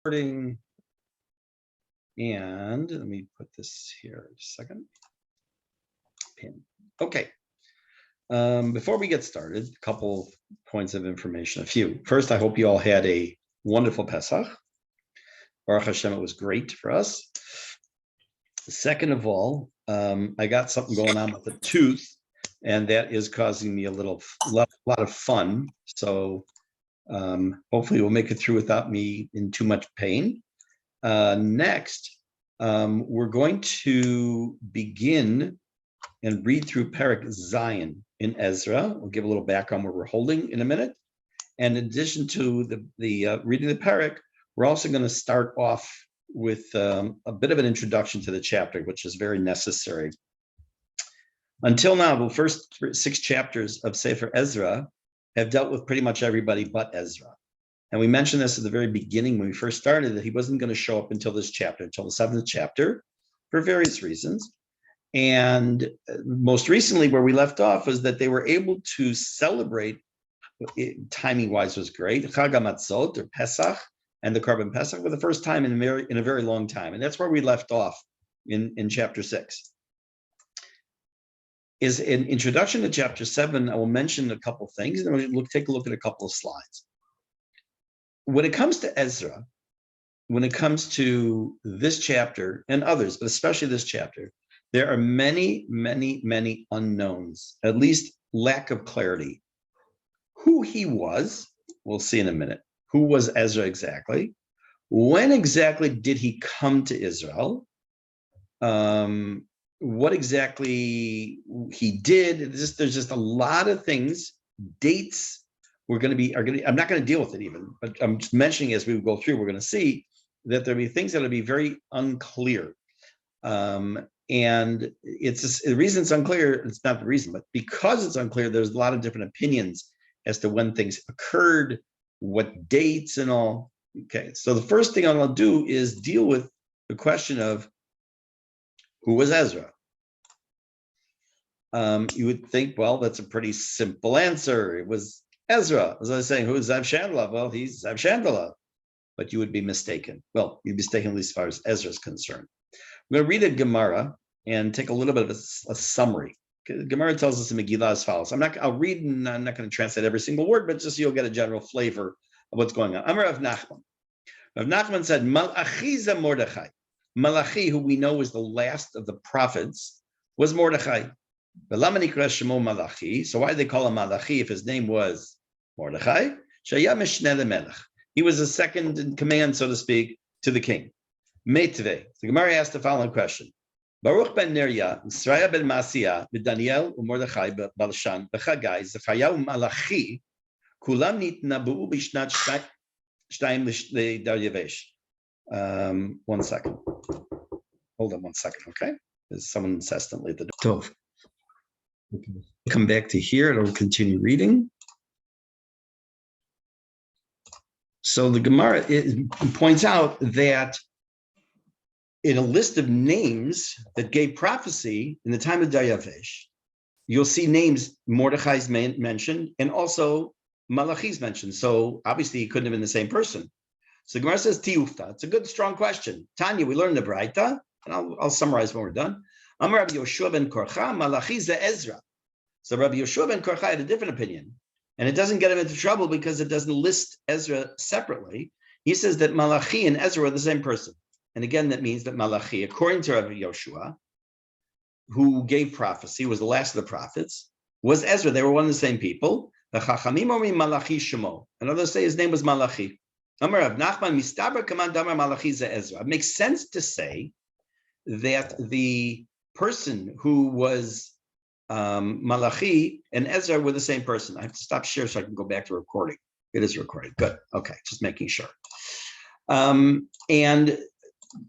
recording. And let me put this here just a second. Pin. Okay. Before we get started, a couple points of information, a few. First, I hope you all had a wonderful Pesach. Baruch Hashem, it was great for us. Second of all, I got something going on with the tooth, and that is causing me a lot of fun. So hopefully we'll make it through without me in too much pain. Next, we're going to begin and read through Perek Zion in Ezra. We'll give a little background where we're holding in a minute. And in addition to the reading the Perek, we're also going to start off with a bit of an introduction to the chapter, which is very necessary. Until now, the first 6 chapters of Sefer Ezra have dealt with pretty much everybody but Ezra. And we mentioned this at the very beginning when we first started, that he wasn't going to show up until this chapter, until the 7th chapter, for various reasons. And most recently, where we left off was that they were able to celebrate, timing-wise was great, Chag HaMatzot, or Pesach, and the Korban Pesach for the first time in a very long time. And that's where we left off in chapter 6. Is an introduction to chapter 7, I will mention a couple things, and then we'll take a look at a couple of slides. When it comes to Ezra, when it comes to this chapter and others, but especially this chapter, there are many, many, many unknowns, at least lack of clarity. Who he was, we'll see in a minute. Who was Ezra exactly? When exactly did he come to Israel? What exactly he did? There's just a lot of things, dates. I'm not going to deal with it even, but I'm just mentioning as we go through, we're going to see that there'll be things that'll be very unclear. And it's just, the reason it's unclear, it's not the reason, but because it's unclear, there's a lot of different opinions as to when things occurred, what dates and all. Okay, so the first thing I'm going to do is deal with the question of who was Ezra? You would think, well, that's a pretty simple answer. It was Ezra. As I was saying, who is Zav Chandler? Well, he's Zav Chandler. But you would be mistaken. Well, you'd be mistaken at least as far as Ezra is concerned. I'm going to read a Gemara and take a little bit of a summary. Gemara tells us in Megillah as follows. I'll read, and I'm not going to translate every single word, but just so you'll get a general flavor of what's going on. Amar Rav Nachman. Rav Nachman said, Malachi za Mordechai. Malachi, who we know is the last of the prophets, was Mordechai. So why do they call him Malachi if his name was Mordechai? He was a second in command, so to speak, to the king. Meitvei. The Gemara asked the following question. Baruch ben Neriah, Israel ben Masiyah, Daniel Mordechai Balshan, Bechagai, Zechayahu Malachi, Kulam nitnabu bishnat shtayim l'Daryavesh. 1 second. Hold on 1 second, okay? There's someone incessantly at the door. Come back to here and I'll continue reading. So the Gemara points out that in a list of names that gave prophecy in the time of Daryavesh, you'll see names Mordechai's mentioned and also Malachi's mentioned. So obviously he couldn't have been the same person. So the Gemara says Tiyufta. It's a good, strong question. Tanya, we learned the Braita, and I'll summarize when we're done. Amar Rabbi Yoshua ben Korcha, Malachi ze Ezra. So Rabbi Yoshua ben Korcha had a different opinion, and it doesn't get him into trouble because it doesn't list Ezra separately. He says that Malachi and Ezra are the same person. And again, that means that Malachi, according to Rabbi Yoshua, who gave prophecy, was the last of the prophets, was Ezra. They were one of the same people. The Chachamim omrim Malachi Shemo. And others say his name was Malachi. Amar Rav Nachman Mistaber Kaman Damar Malachi ze Ezra. It makes sense to say that the person who was Malachi and Ezra were the same person. I have to stop share so I can go back to recording. It is recording. Good. Okay, just making sure. And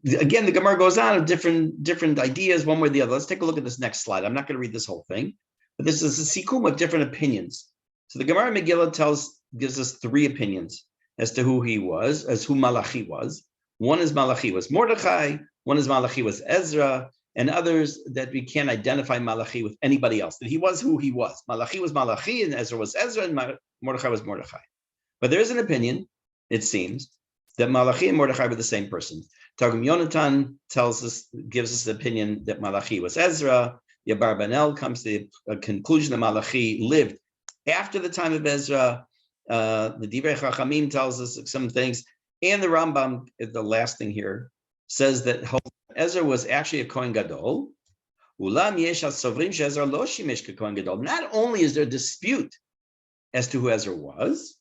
again, the Gemara goes on of different ideas, one way or the other. Let's take a look at this next slide. I'm not going to read this whole thing, but this is a sikum of different opinions. So the Gemara Megillah gives us 3 opinions as to who he was, as who Malachi was. One is Malachi was Mordechai, one is Malachi was Ezra, and others that we can't identify Malachi with anybody else, that he was who he was. Malachi was Malachi, and Ezra was Ezra, and Mordechai was Mordechai. But there is an opinion, it seems, that Malachi and Mordechai were the same person. Targum Yonatan gives us the opinion that Malachi was Ezra. Yabar Ben-El comes to the conclusion that Malachi lived after the time of Ezra. The Divrei Chachamim tells us some things, and the Rambam, the last thing here, says that Ezra was actually a Kohen Gadol. Not only is there a dispute as to who Ezra was,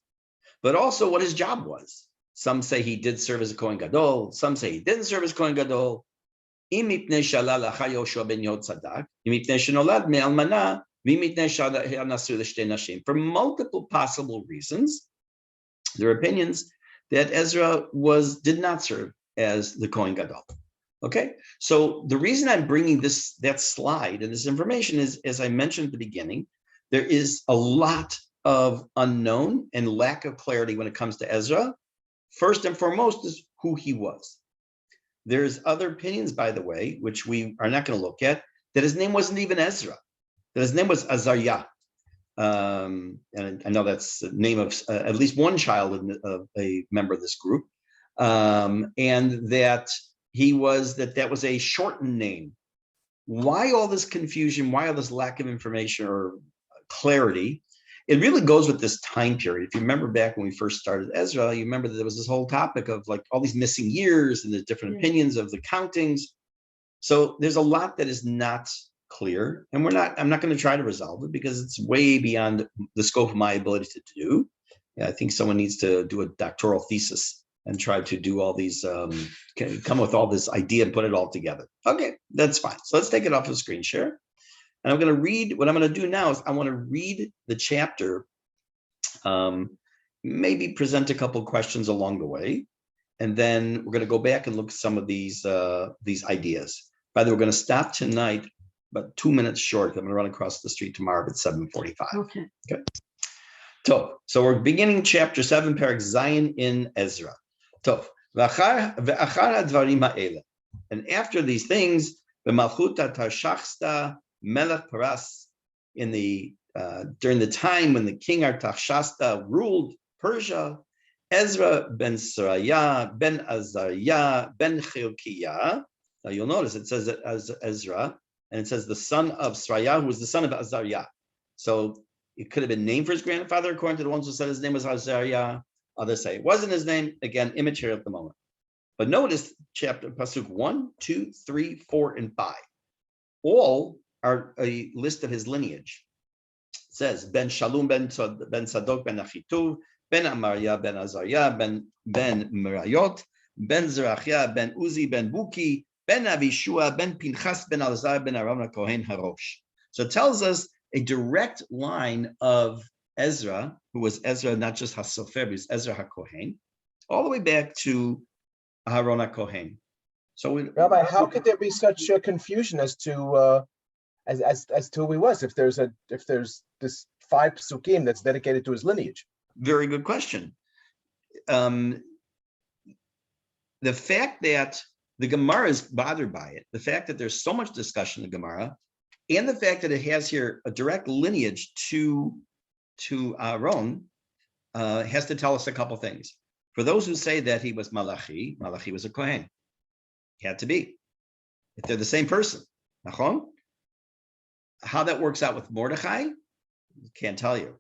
but also what his job was. Some say he did serve as a Kohen Gadol. Some say he didn't serve as Kohen Gadol. For multiple possible reasons, there are opinions that Ezra did not serve as the Kohen Gadol. Okay, so the reason I'm bringing that slide and this information is, as I mentioned at the beginning, there is a lot of unknown and lack of clarity when it comes to Ezra. First and foremost is who he was. There's other opinions, by the way, which we are not going to look at, that his name wasn't even Ezra, that his name was Azariah. And I know that's the name of at least one child of a member of this group, and that that was a shortened name. Why all this confusion? Why all this lack of information or clarity? It really goes with this time period. If you remember back when we first started Ezra, you remember that there was this whole topic of like all these missing years and the different opinions of the countings. So there's a lot that is not clear, and I'm not going to try to resolve it because it's way beyond the scope of my ability to do. I think someone needs to do a doctoral thesis and try to do all these, come with all this idea and put it all together. Okay, that's fine. So let's take it off the screen share. And I'm going to read, what I'm going to do now is I want to read the chapter, maybe present a couple questions along the way, and then we're going to go back and look at some of these ideas. By the way, we're going to stop tonight about 2 minutes short. I'm going to run across the street tomorrow at 7:45. Okay. So we're beginning chapter 7, Perek Zayin in Ezra. And after these things, the Malchuta Tarshachsta Melech Paras, during the time when the king Artaxerxes ruled Persia, Ezra ben Seraiah ben Azariah ben Chilkiah. Now you'll notice it says it as Ezra, and it says the son of Seraiah, who was the son of Azariah. So it could have been named for his grandfather, according to the ones who said his name was Azariah. Others say it wasn't his name. Again, immaterial at the moment. But notice chapter Pasuk 1, 2, 3, 4, and 5. All are a list of his lineage. It says Ben Shalom Ben Sadok Ben Achituv Ben Amariah Ben Azariah Ben Merayot Ben Zerachia Ben Uzi Ben Buki Ben Avishua Ben Pinchas Ben Alazar Ben Aaron Kohen Harosh. So it tells us a direct line of Ezra, who was Ezra, not just HaSofer, but Ezra HaKohen, all the way back to Aaron HaKohen. So, Rabbi, how could there be such a confusion as to who he was if there's this 5 psukim that's dedicated to his lineage? Very good question. The fact that the Gemara is bothered by it, the fact that there's so much discussion in the Gemara, and the fact that it has here a direct lineage to Aaron has to tell us a couple things. For those who say that he was Malachi was a Kohen. He had to be. If they're the same person. Nachon? How that works out with Mordechai, can't tell you.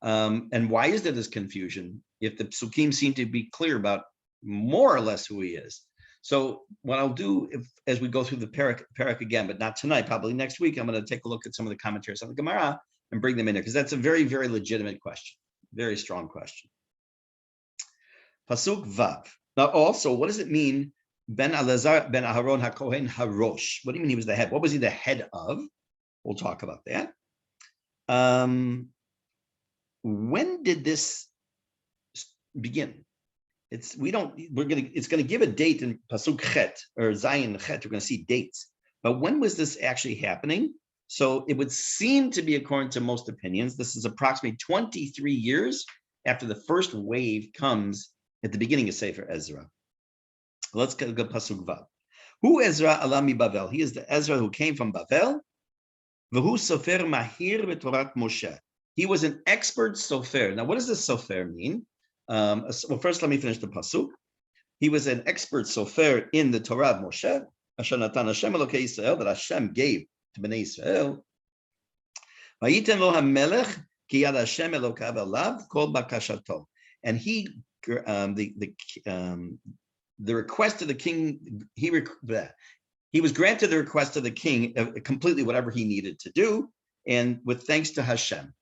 And why is there this confusion if the psukim seem to be clear about more or less who he is? So what I'll do as we go through the Perek again, but not tonight, probably next week, I'm going to take a look at some of the commentaries on the Gemara and bring them in there, because that's a very, very legitimate question. Very strong question. Pasuk Vav. Now also, what does it mean, Ben Elazar, Ben Aharon HaKohen HaRosh? What do you mean he was the head? What was he the head of? We'll talk about that. When did this begin? It's going to give a date in Pasuk Chet or Zayin Chet. We're going to see dates. But when was this actually happening? So it would seem to be, according to most opinions, this is approximately 23 years after the first wave comes at the beginning of Sefer Ezra. Let's go to Pasuk Vav. Who Ezra alami Bavel? He is the Ezra who came from Bavel. V'hu sofer mahir b'Torat Moshe. He was an expert sofer. Now, what does this sofer mean? Well, first, let me finish the pasuk. He was an expert sofer in the Torah of Moshe, Asher Natan Hashem Elokei Yisrael, that Hashem gave to Bnei Israel. Vayiten lo hamelech ki yad Hashem Elokav alav kol bakashato. And he, the request of the king, he was granted the request of the king completely whatever he needed to do, and with thanks to Hashem.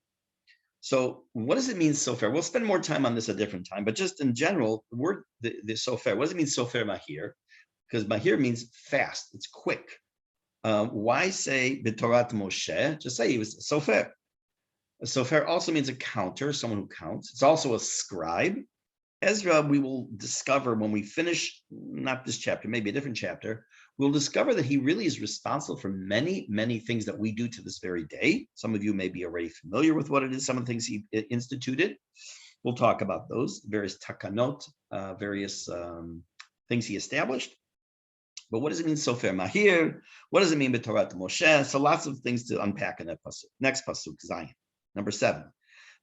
So what does it mean sofer? We'll spend more time on this a different time, but just in general, the word the sofer, what does it mean sofer mahir? Because mahir means fast, it's quick. Why say b'torat Moshe? Just say he was a sofer. A sofer also means a counter, someone who counts. It's also a scribe. Ezra, we will discover when we finish, not this chapter, maybe a different chapter, we'll discover that he really is responsible for many, many things that we do to this very day. Some of you may be already familiar with what it is, some of the things he instituted. We'll talk about those, various takanot, various things he established. But what does it mean, sofer mahir? What does it mean, b'torat Moshe? So lots of things to unpack in that pasuk. Next pasuk, Zion, number 7.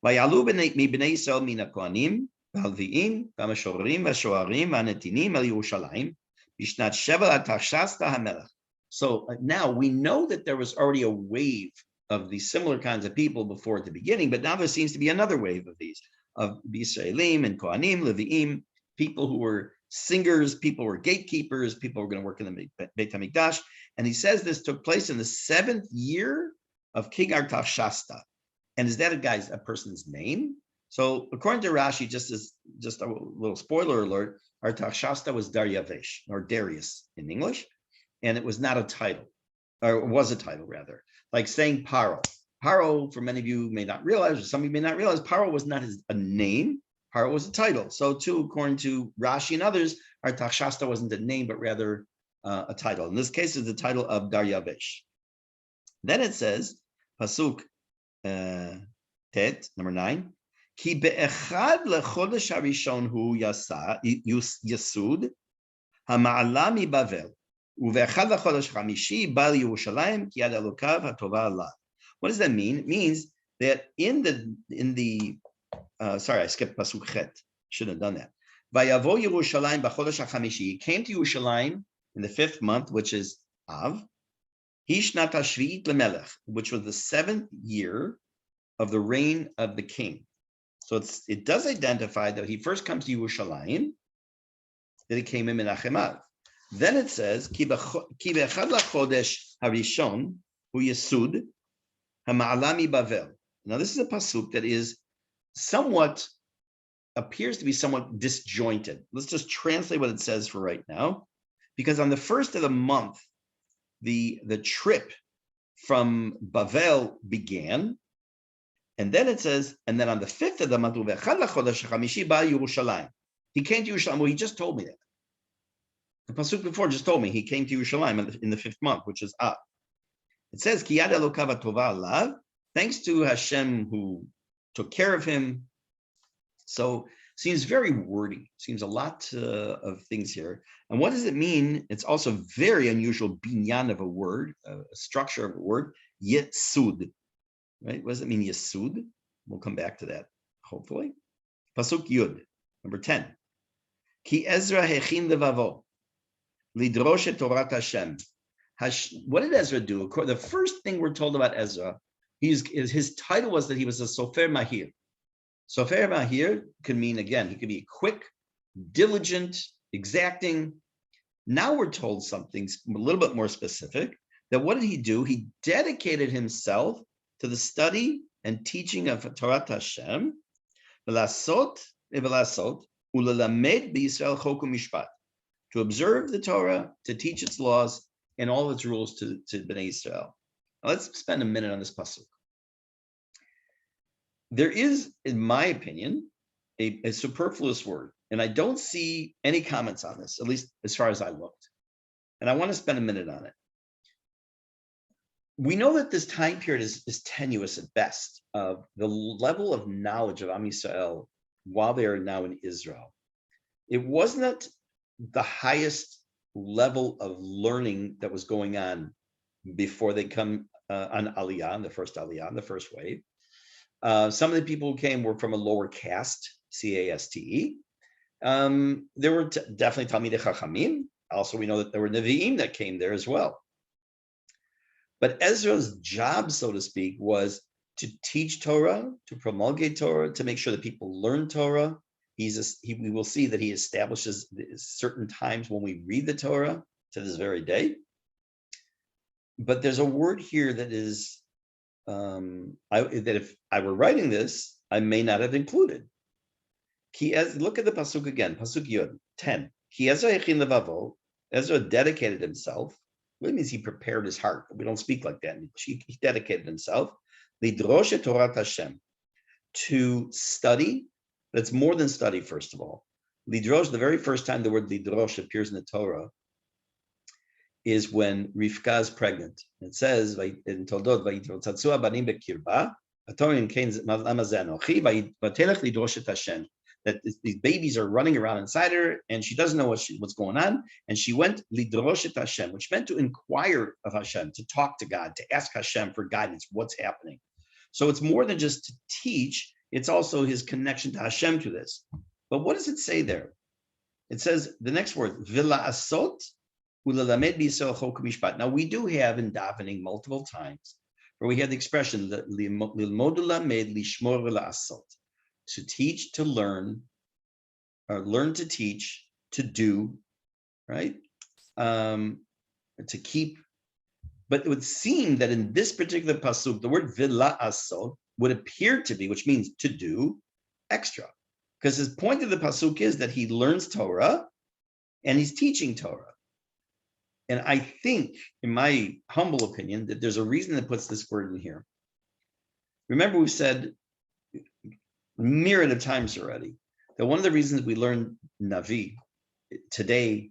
Vayalu mi b'nei Yisrael min hakohanim, v'halvi'im, v'amashorim, v'ashoarim, v'anetinim el Yerushalayim, b'shnat sheva atachshasta hamelech. So now we know that there was already a wave of these similar kinds of people before at the beginning, but now there seems to be another wave of these, of Yisraelim and Kohanim, Levi'im, people who were singers, people were gatekeepers, people were going to work in the Beit HaMikdash. And he says this took place in the 7th year of King Artachshasta. And is that a person's name? So according to Rashi, just a little spoiler alert, Artachshasta was Daryavesh, or Darius in English, and it was not a title, or it was a title rather, like saying Paro. Paro, for many of you may not realize, or some of you may not realize, Paro was not a name. Paro was a title. So too, according to Rashi and others, Artachshasta wasn't a name, but rather a title. In this case, it's the title of Daryavesh. Then it says, Pasuk Tet, number 9, Ki be'echad lechodesh harishon hu yasud hama'ala mi Bavel uve'echad lechodesh chamishi ba Yerushalayim ki yad Elokav hatova alav. What does that mean? It means that in the sorry, I skipped pasuk chet. Shouldn't have done that. Vayavo Yerushalayim b'chodesh hachamishi. He came to Yerushalayim in the 5th month, which is Av. Hishnat hashvi'it lemelech, which was the 7th year of the reign of the king. So it does identify that he first comes to Yerushalayim, that he came in Menachem Av. Then it says, Ki be'echad lachodesh harishon hu yesud hama'ala mi Bavel. Now this is a pasuk that is appears to be somewhat disjointed. Let's just translate what it says for right now, because on the 1st of the month, the trip from Bavel began, and then it says, and then on the 5th of the month, he came to Yerushalayim. Well, he just told me that. The pasuk before just told me he came to Yerushalayim in the 5th month, which is Av. It says, Ki yad Elokav hatova alav, thanks to Hashem who took care of him. So seems very wordy, seems a lot of things here. And what does it mean? It's also very unusual binyan of a word, a structure of a word, yetsud, right? What does it mean, yesud? We'll come back to that, hopefully. Pasuk Yud, number 10. Ki Ezra hechin levavo, lidrosh et Torat Hashem. What did Ezra do? The first thing we're told about Ezra, his title was that he was a sofer mahir. Sofer mahir could mean, again, he could be quick, diligent, exacting. Now we're told something a little bit more specific, that what did he do? He dedicated himself to the study and teaching of Torat Hashem, v'lasot ulelamed b'Yisrael chok u'mishpat, to observe the Torah, to teach its laws and all its rules to Bnei Israel. Now let's spend a minute on this pasuk. There is, in my opinion, a superfluous word, and I don't see any comments on this, at least as far as I looked. And I want to spend a minute on it. We know that this time period is tenuous at best of the level of knowledge of Am Yisrael while they are now in Israel. It wasn't the highest level of learning that was going on before they come on Aliyah, the first wave. Some of the people who came were from a lower caste, C-A-S-T-E, There were definitely Talmidei Chachamim. Also, we know that there were Nevi'im that came there as well. But Ezra's job, so to speak, was to teach Torah, to promulgate Torah, to make sure that people learn Torah. We will see that he establishes certain times when we read the Torah to this very day. But there's a word here that is that if I were writing this, I may not have included. Look at the pasuk again, pasuk Yud 10. Ezra dedicated himself. What means he prepared his heart? We don't speak like that. He dedicated himself. Lidrosh et Torat Hashem, to study. That's more than study, first of all. Lidrosh, the very first time the word lidrosh appears in the Torah is when Rivka is pregnant. It says in Toldot, "Vayitzatzua banim bekirba, Atorin kain lamazanochi, vayitelech lidrosh et Hashem." That these babies are running around inside her, and she doesn't know what's going on. And she went lidrosh et Hashem, which meant to inquire of Hashem, to talk to God, to ask Hashem for guidance, what's happening. So it's more than just to teach, it's also his connection to Hashem to this. But what does it say there? It says the next word, vila asot ulalamed b'Yisrael chok mishpat. Now we do have in davening multiple times where we have the expression lilmod ulamed lishmor vila asot, to teach, to learn, or learn to teach, to do, right? To keep. But it would seem that in this particular pasuk, the word vila asot would appear to be, which means to do, extra. Because his point of the pasuk is that he learns Torah and he's teaching Torah. And I think, in my humble opinion, that there's a reason that puts this word in here. Remember, we said a myriad of times already that one of the reasons we learn Navi today,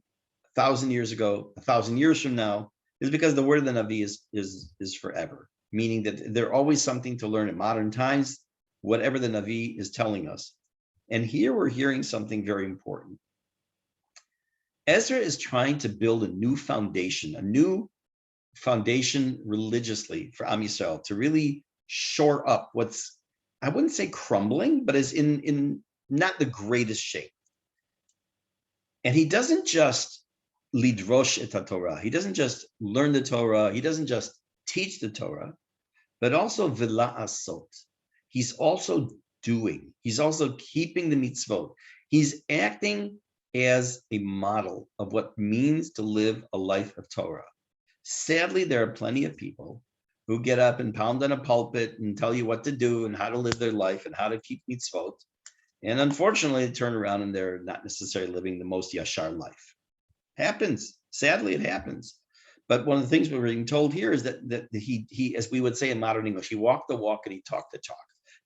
1,000 years ago, 1,000 years from now, is because the word of the Navi is forever, meaning that there's always something to learn in modern times, whatever the Navi is telling us. And here we're hearing something very important. Ezra is trying to build a new foundation religiously for Am Yisrael, to really shore up what's, I wouldn't say crumbling, but is in not the greatest shape. And he doesn't just lidrosh et Torah. He doesn't just learn the Torah. He doesn't just teach the Torah, but also vila asot. He's also doing. He's also keeping the mitzvot. He's acting as a model of what it means to live a life of Torah. Sadly, there are plenty of people who get up and pound on a pulpit and tell you what to do and how to live their life and how to keep mitzvot. And unfortunately, they turn around and they're not necessarily living the most yashar life. Happens. Sadly, it happens. But one of the things we're being told here is that he, as we would say in modern English, he walked the walk and he talked the talk.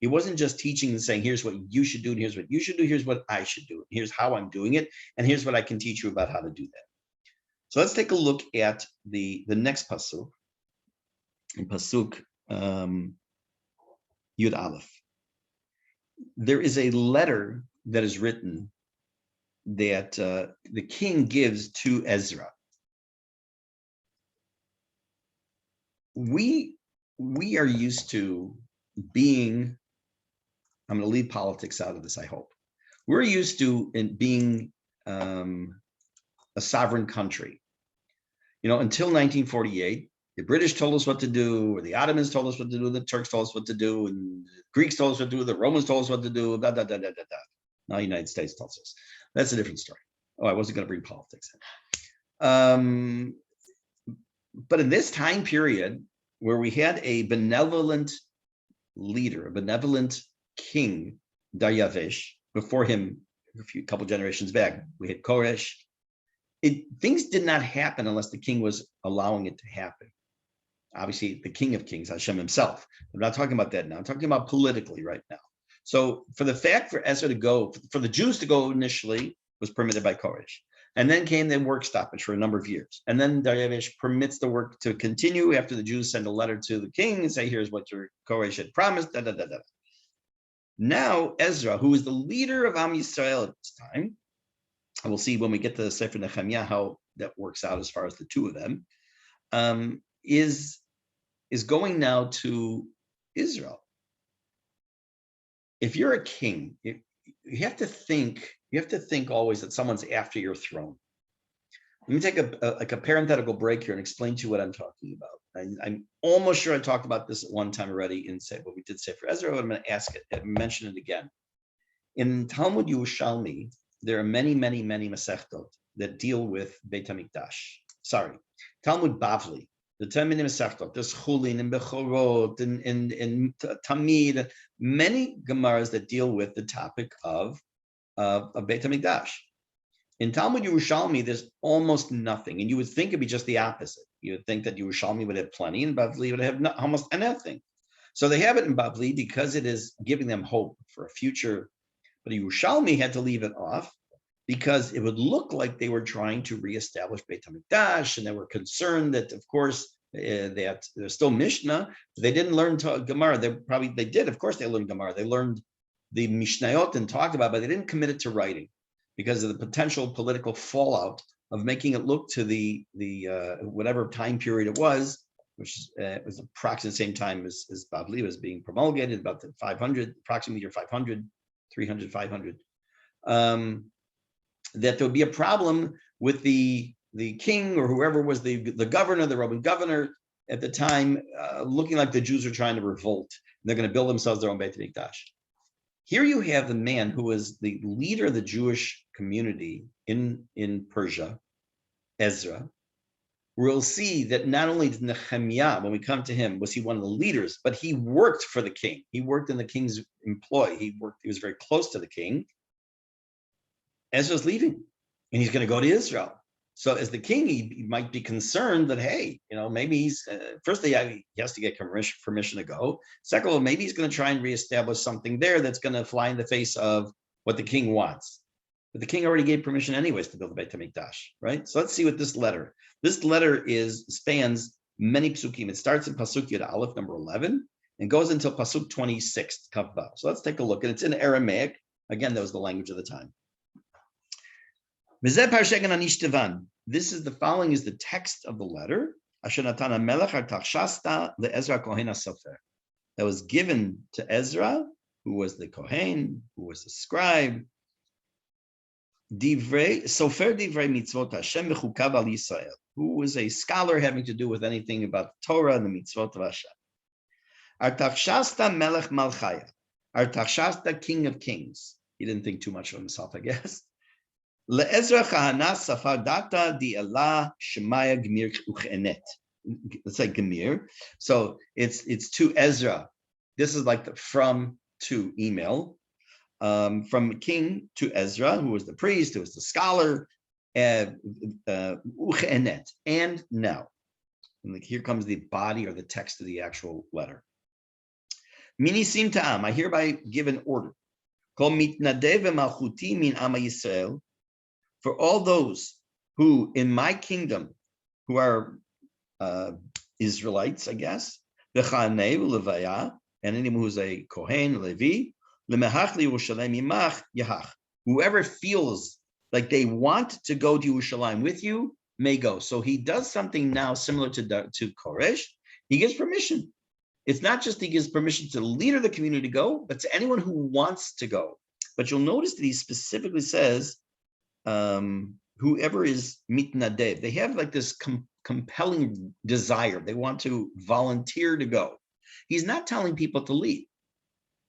He wasn't just teaching and saying, here's what you should do, and here's what you should do, here's what I should do, and here's how I'm doing it, and here's what I can teach you about how to do that. So let's take a look at the next pasuk, in pasuk Yud Aleph. There is a letter that is written that the king gives to Ezra. We are used to being, I'm going to leave politics out of this, I hope. We're used to being a sovereign country. You know, until 1948, the British told us what to do, or the Ottomans told us what to do, the Turks told us what to do, and the Greeks told us what to do, the Romans told us what to do, da, da, da, da, da, da. Now the United States tells us. That's a different story. Oh, I wasn't going to bring politics in. But in this time period, where we had a benevolent leader, a benevolent king, Daryavish, before him, a couple generations back, we had Koresh. Things did not happen unless the king was allowing it to happen. Obviously, the King of Kings, Hashem himself. I'm not talking about that now. I'm talking about politically right now. So for the fact for Ezra to go, for the Jews to go initially, was permitted by Koresh. And then came the work stoppage for a number of years. And then Daryavish permits the work to continue after the Jews send a letter to the king and say, here's what your Koresh had promised, da, da, da, da. Now Ezra, who is the leader of Am Yisrael at this time, and we'll see when we get to the Sefer Nehemiah how that works out as far as the two of them, is going now to Israel. If you're a king, you have to think always that someone's after your throne. Let me take a parenthetical break here and explain to you what I'm talking about. I'm almost sure I talked about this at one time already in what we did say for Ezra, but I'm going to mention it again. In Talmud Yerushalmi, there are many Masechtot that deal with Beit HaMikdash. Sorry, Talmud Bavli, the 10 many Masechtot, there's Chulin and Bechorot and Tamid, many Gemaras that deal with the topic of Beit HaMikdash. In Talmud Yerushalmi, there's almost nothing, and you would think it'd be just the opposite. You would think that Yerushalmi would have plenty, and Bavli would have almost nothing. So they have it in Bavli because it is giving them hope for a future. But Yerushalmi had to leave it off because it would look like they were trying to reestablish Beit HaMikdash, and they were concerned that, of course, that there's still Mishnah. They didn't learn Gemara. They did. Of course, they learned Gemara. They learned the Mishnayot and talked about it, but they didn't commit it to writing because of the potential political fallout of making it look to the whatever time period it was, which was approximately the same time as Bavli was being promulgated, about the 500, approximately year 500, 300, 500. That there would be a problem with the king or whoever was the governor, the Roman governor at the time, looking like the Jews are trying to revolt. And they're going to build themselves their own Beit HaMikdash. Here you have the man who was the leader of the Jewish community in Persia, Ezra. We'll see that not only did Nehemiah, when we come to him, was he one of the leaders, but he worked for the king. He worked in the king's employ. He was very close to the king. Ezra's leaving, and he's going to go to Israel. So as the king, he might be concerned that, hey, maybe he's, firstly, he has to get permission to go. Second of all, maybe he's going to try and reestablish something there that's going to fly in the face of what the king wants. But the king already gave permission anyways to build the Beit HaMikdash, right? So let's see what this letter spans many psukim. It starts in Pasuk Yud Aleph, number 11, and goes until Pasuk 26, Kav Vav. So let's take a look. And it's in Aramaic. Again, that was the language of the time. This is the following is the text of the letter that was given to Ezra, who was the Kohen, who was the scribe. Sofer Divrei Mitzvot Hashem Mechukav Al Yisrael, who was a scholar having to do with anything about Torah and the Mitzvot of Hashem. Artachshasta Melech Malchaya, Artachshasta King of Kings. He didn't think too much of himself, I guess. LeEzra Chahana Safar Data Di Allah Shemaya Gemir Uchenet. Let's say Gemir. So it's to Ezra. This is like the from to email. From king to Ezra, who was the priest, who was the scholar, Uchenet. And now, and here comes the body or the text of the actual letter. Mini sim ta'am, I hereby give an order. Kol mitnadev v'malchuti min ama Yisrael, for all those who in my kingdom, who are Israelites, I guess, v'chanei v'levaya, and anyone who's a Kohen, Levi, whoever feels like they want to go to Yerushalayim with you may go. So he does something now similar to Koresh. He gives permission. It's not just he gives permission to the leader of the community to go, but to anyone who wants to go. But you'll notice that he specifically says, whoever is mitnadev, they have like this compelling desire. They want to volunteer to go. He's not telling people to leave.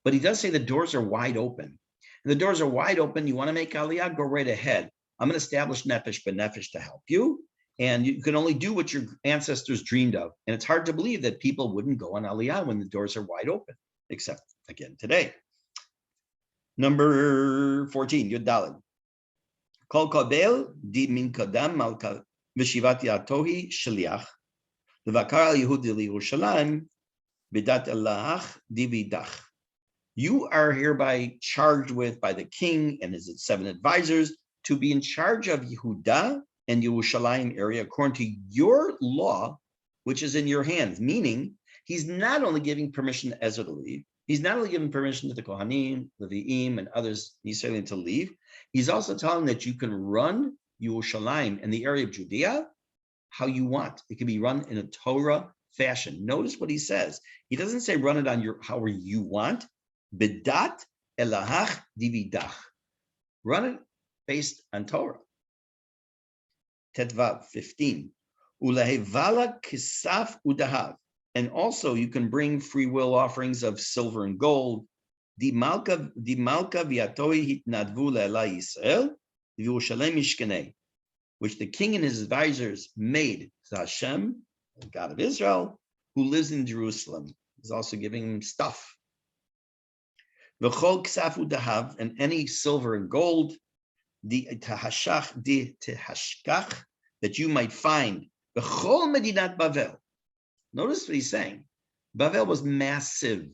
But he does say the doors are wide open. And the doors are wide open. You want to make Aliyah? Go right ahead. I'm going to establish Nefesh B'Nefesh to help you. And you can only do what your ancestors dreamed of. And it's hard to believe that people wouldn't go on Aliyah when the doors are wide open, except, again, today. Number 14, Yud Daled. Kol Kabel di min kadam malka v'shivat yatohi shliach v'vakar al Yehudi liYerushalayim b'dat elach dividach. You are hereby charged with by the king and his 7 advisors to be in charge of Yehuda and Yerushalayim area according to your law, which is in your hands. Meaning, he's not only giving permission to Ezra to leave, he's not only giving permission to the Kohanim, the Levi'im, and others Israelim to leave, he's also telling that you can run Yerushalayim in the area of Judea how you want. It can be run in a Torah fashion. Notice what he says. He doesn't say run it on however you want. Bidat elahach dividach. Run it based on Torah. Tetvav 15. Ulehevala kisaf udahav. And also you can bring free will offerings of silver and gold. Di malka viatoi hitnadvu le'ela Yisrael v'Yerushalem mishkanei, which the king and his advisors made to Hashem, the God of Israel, who lives in Jerusalem. He's also giving him stuff. V'chol kisaf udahav, and any silver and gold, di tehashkach, that you might find v'chol medinat Bavel. Notice what he's saying. Bavel was massive.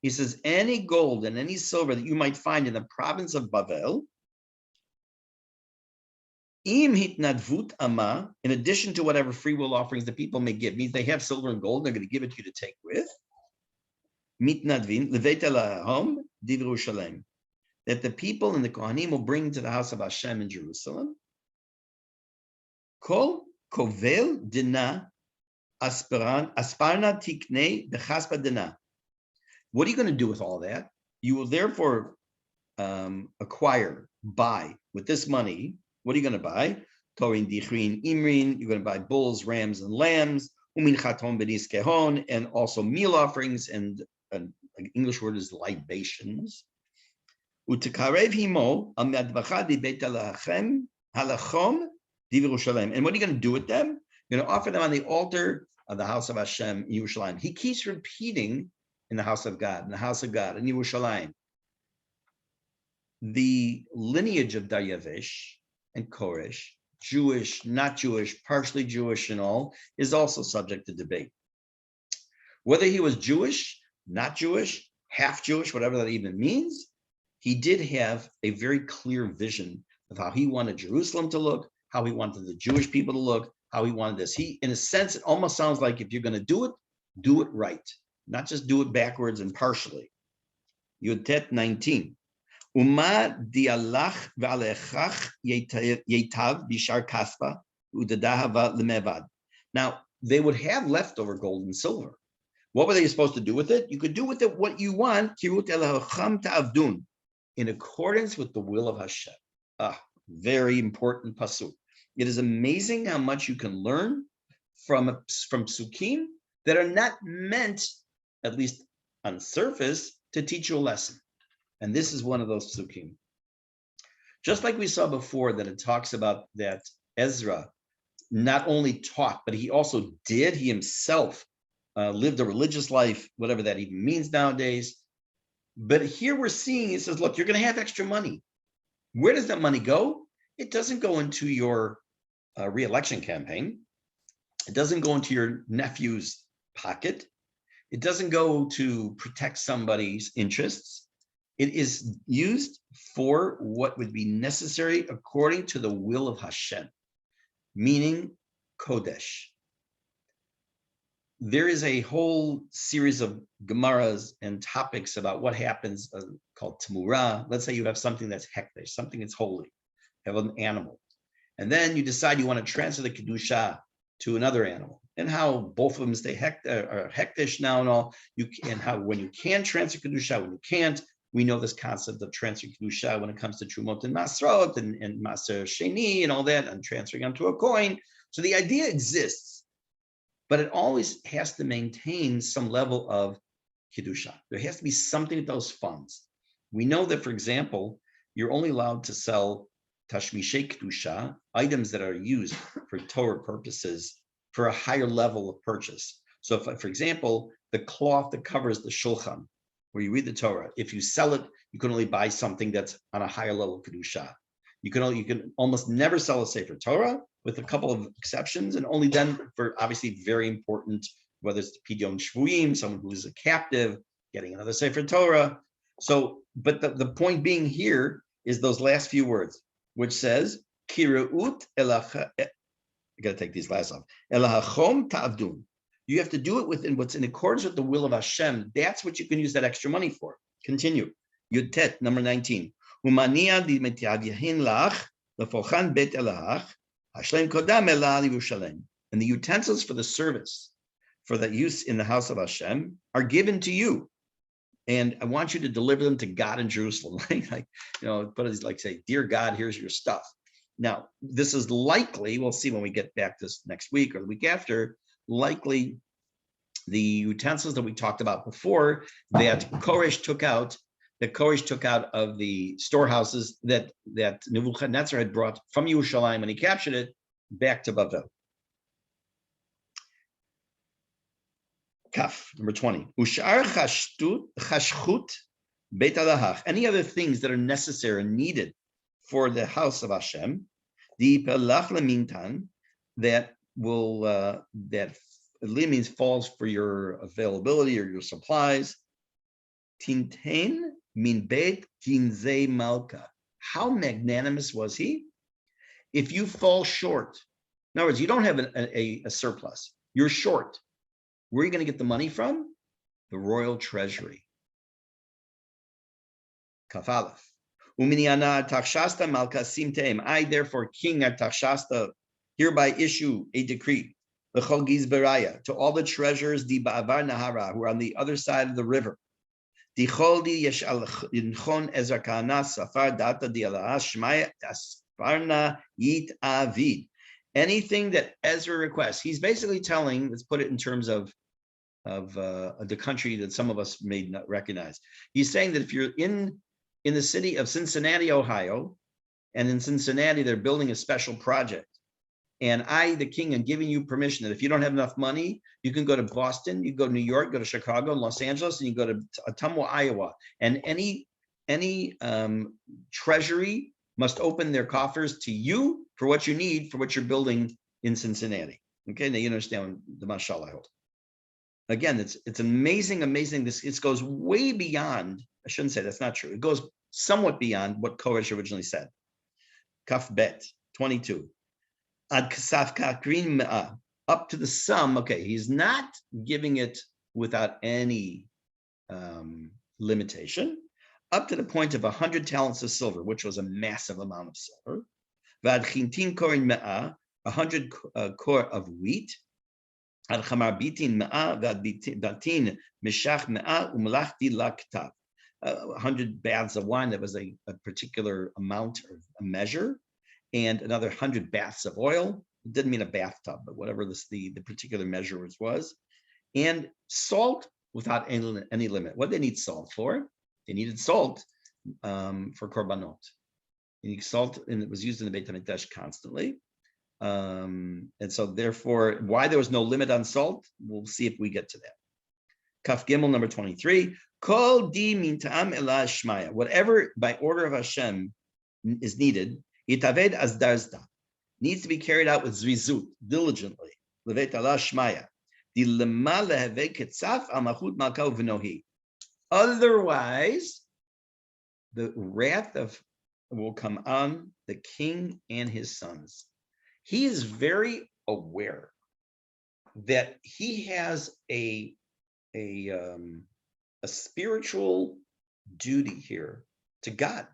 He says, any gold and any silver that you might find in the province of Bavel, im hitnadvut ama, in addition to whatever free will offerings the people may give, means they have silver and gold, they're going to give it to you to take with. Mitnadvin, levet elahom div Yerushalem, that the people and the Kohanim will bring to the house of Hashem in Jerusalem. Kol kovel dina asparna tikne bechaspa dina. What are you going to do with all that? You will therefore buy with this money. What are you going to buy? Torin, dichrin, imrin. You're going to buy bulls, rams, and lambs. Umin chaton benis kehon, and also meal offerings, and an English word is libations. Utekarev himo al madvacha di beit halachem halachom di Yerushalem. And what are you going to do with them? You're going to offer them on the altar of the house of Hashem in Yerushalayim. He keeps repeating in the house of God, in the house of God, in Yerushalayim. The lineage of Daryavish and Koresh, Jewish, not Jewish, partially Jewish and all, is also subject to debate. Whether he was Jewish, not Jewish, half Jewish, whatever that even means, he did have a very clear vision of how he wanted Jerusalem to look, how he wanted the Jewish people to look, how he wanted this. He, in a sense, it almost sounds like if you're going to do it right. Not just do it backwards and partially. Yudet 19. Uma dialach v'alechach yetav bishar kaspa udadahava lemevad. Now, they would have leftover gold and silver. What were they supposed to do with it? You could do with it what you want, kirut elacham ta'avdun, in accordance with the will of Hashem. Very important pasuk. It is amazing how much you can learn from psukim that are not meant, at least on surface, to teach you a lesson. And this is one of those psukim. Just like we saw before that it talks about that Ezra not only taught, but he also did, he himself lived a religious life, whatever that even means nowadays. But here we're seeing, he says, look, you're going to have extra money. Where does that money go? It doesn't go into your re-election campaign. It doesn't go into your nephew's pocket. It doesn't go to protect somebody's interests. It is used for what would be necessary according to the will of Hashem, meaning Kodesh. There is a whole series of Gemaras and topics about what happens called Tamura. Let's say you have something that's hekdesh, something that's holy, you have an animal. And then you decide you want to transfer the Kedusha to another animal, and how both of them stay hekdesh now and all. And how when you can transfer Kedusha, when you can't. We know this concept of transferring Kedusha when it comes to Trumot and Masrot and Maser Sheni and all that, and transferring onto a coin. So the idea exists, but it always has to maintain some level of Kedusha. There has to be something with those funds. We know that, for example, you're only allowed to sell Tashmishei Kedusha, items that are used for Torah purposes, for a higher level of purchase. So if, for example, the cloth that covers the Shulchan, where you read the Torah, if you sell it, you can only buy something that's on a higher level of Kedusha. You can almost never sell a Sefer Torah, with a couple of exceptions, and only then for obviously very important, whether it's the Pidyon Shvuim, someone who is a captive, getting another Sefer Torah. So, but the point being here is those last few words, which says, Kireut elach, I gotta take these last off, elachom ta'avdun. You have to do it within what's in accordance with the will of Hashem. That's what you can use that extra money for. Continue. Yutet, number 19. Umania di metiavyahin lach lefochan bet elach hashlem kodam elal Yerushalem. And the utensils for the service, for the use in the house of Hashem, are given to you. and I want you to deliver them to God in Jerusalem. But it's like say, dear God, here's your stuff. Now, this is likely, we'll see when we get back this next week or the week after, likely the utensils that we talked about before that Koresh took out of the storehouses that Nebuchadnezzar had brought from Yerushalayim when he captured it back to Babel. Kaf, number 20. Ushar chashchut beit alahach. Any other things that are necessary and needed for the house of Hashem, the pelach lemintan, that will that means falls for your availability or your supplies. Tintain min beit kinzei malka. How magnanimous was he? If you fall short, in other words, you don't have a surplus, you're short. Where are you going to get the money from? The royal treasury. Kafalef. Uminiana Takshasta Malka Simteim. I, therefore, King Artaxasta, hereby issue a decree. L'chol Gizberaya, to all the treasurers, di Ba'avar Nahara, who are on the other side of the river. Dichol di yesh inchon Ezra Kahana Safar Data di Alaha Shmaya Tasparna Yit Avid. Anything that Ezra requests, he's basically telling, let's put it in terms of the country that some of us may not recognize. He's saying that if you're in the city of Cincinnati, Ohio, and in Cincinnati, they're building a special project. And I, the king, am giving you permission that if you don't have enough money, you can go to Boston, you go to New York, go to Chicago, and Los Angeles, and you go to Ottumwa, Iowa. And any treasury must open their coffers to you for what you need, for what you're building in Cincinnati. Okay, now you understand the mashal, I hope. Again, it's amazing. It goes way beyond, I shouldn't say that's not true. It goes somewhat beyond what Koresh originally said. Kaf bet, 22. Ad kasaf kakrin me'ah, up to the sum. Okay, he's not giving it without any limitation, up to the point of 100 talents of silver, which was a massive amount of silver. Vad chintin korin me'ah, 100 kor of wheat. Ad chamar bitin me'ah, vad batin meshach me'ah, u'melachti laktav. 100 baths of wine, that was a particular amount or a measure, and another 100 baths of oil. It didn't mean a bathtub, but whatever the particular measure was. And salt without any limit. What did they need salt for? They needed salt for korbanot. They need salt, and it was used in the Beit HaMikdash constantly. And so therefore, why there was no limit on salt, we'll see if we get to that. Kaf Gimel, number 23. Kol di min ta'am ela shmaya. Whatever by order of Hashem is needed, itaved as darzda, needs to be carried out with zrizut, diligently. Levet ala shmaya. Di lema leheve ketzaf al machut malka v'nohi. Otherwise, the wrath will come on the king and his sons. He is very aware that he has a spiritual duty here to God.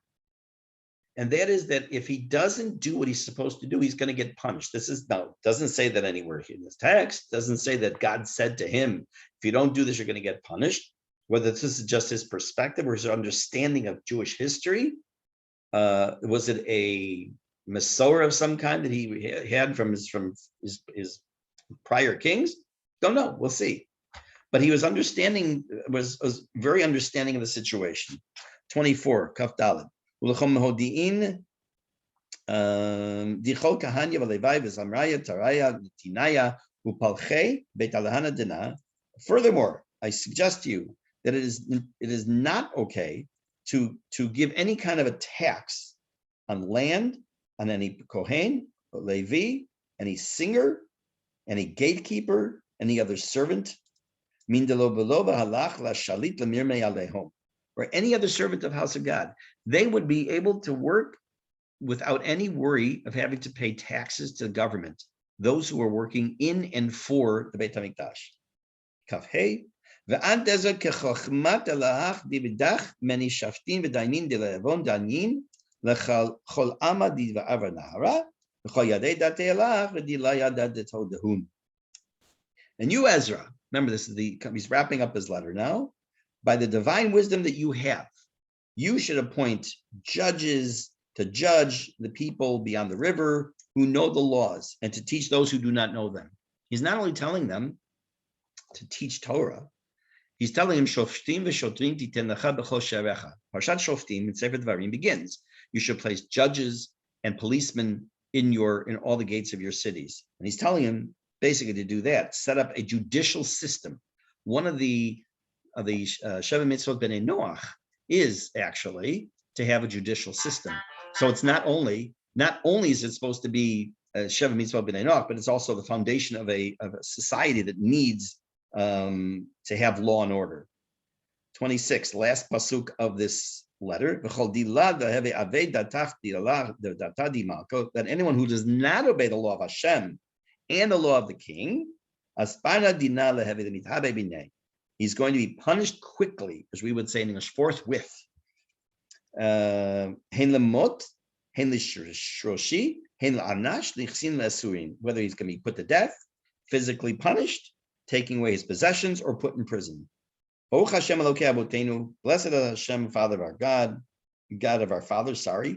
And that is that if he doesn't do what he's supposed to do, he's going to get punished. Doesn't say that anywhere in this text, doesn't say that God said to him, if you don't do this, you're going to get punished. Whether this is just his perspective or his understanding of Jewish history. Was it a Masorah of some kind that he had from his prior kings? Don't know. We'll see. But he was was very understanding of the situation. 24, Kaf Daled. Ulechom mehodiin dichol kahanya v'levai v'zamraya taraya tinaya upalchei beit alahana dina. Furthermore, I suggest to you that it is not okay to give any kind of a tax on land, on any Kohen, Levi, any singer, any gatekeeper, any other servant, or any other servant of House of God. They would be able to work without any worry of having to pay taxes to the government, those who are working in and for the Beit HaMikdash. Kaf Hey. ועד איזה כחוכמת אלוהך דיבדך מני שפטים ודיינים דלעוון דנין לכל עמה דבעבר נהרה וכל ידי דתי אלוהך ודילה ידע דתו דהון. And you, Ezra, remember this is he's wrapping up his letter now. by the divine wisdom that you have, you should appoint judges to judge the people beyond the river who know the laws and to teach those who do not know them. He's not only telling them to teach Torah, he's telling him, Shoftim v'shotrim titen lecha b'chol she'arecha. Parshat Shoftim in Sefer Dvarim begins, you should place judges and policemen in all the gates of your cities. And he's telling him basically to do that, set up a judicial system. One of the Sheva Mitzvot B'nai Noach is actually to have a judicial system. So it's not only is it supposed to be Sheva Mitzvot B'nai Noach, but it's also the foundation of a society that needs to have law and order. 26, last pasuk of this letter, that anyone who does not obey the law of Hashem and the law of the king, he's going to be punished quickly, as we would say in English, forthwith. Whether he's going to be put to death, physically punished, taking away his possessions, or put in prison. Blessed are Hashem, Father of our God of our fathers, who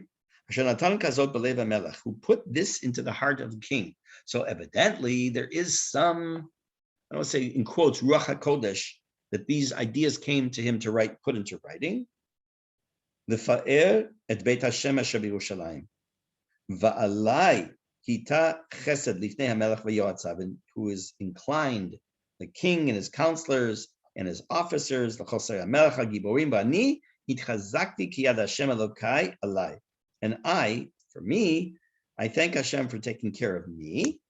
put this into the heart of the king. So evidently there is some, I don't say in quotes, Ruach HaKodesh, that these ideas came to him to put into writing. L'fa'er et Beit Hashem asher b'Yerushalayim. Va'alai hita chesed lifnei hamelech v'yoatzav, who is inclined, the king and his counselors and his officers, and I, for me, I thank Hashem for taking care of me.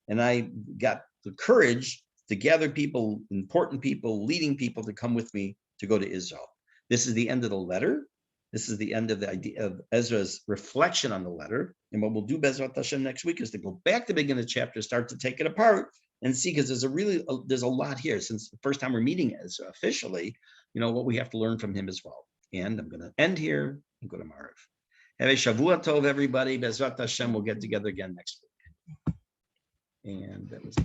And I got the courage to gather people, important people, leading people to come with me to go to Israel. This is the end of the letter. This is the end of the idea of Ezra's reflection on the letter. And what we'll do, Bezrat Hashem, next week is to go back to the beginning of the chapter, start to take it apart and see, because there's a lot here. Since the first time we're meeting Ezra officially, what we have to learn from him as well. And I'm going to end here and go to Mariv. Have a Shavua Tov, everybody. Bezrat Hashem, we'll get together again next week. And that was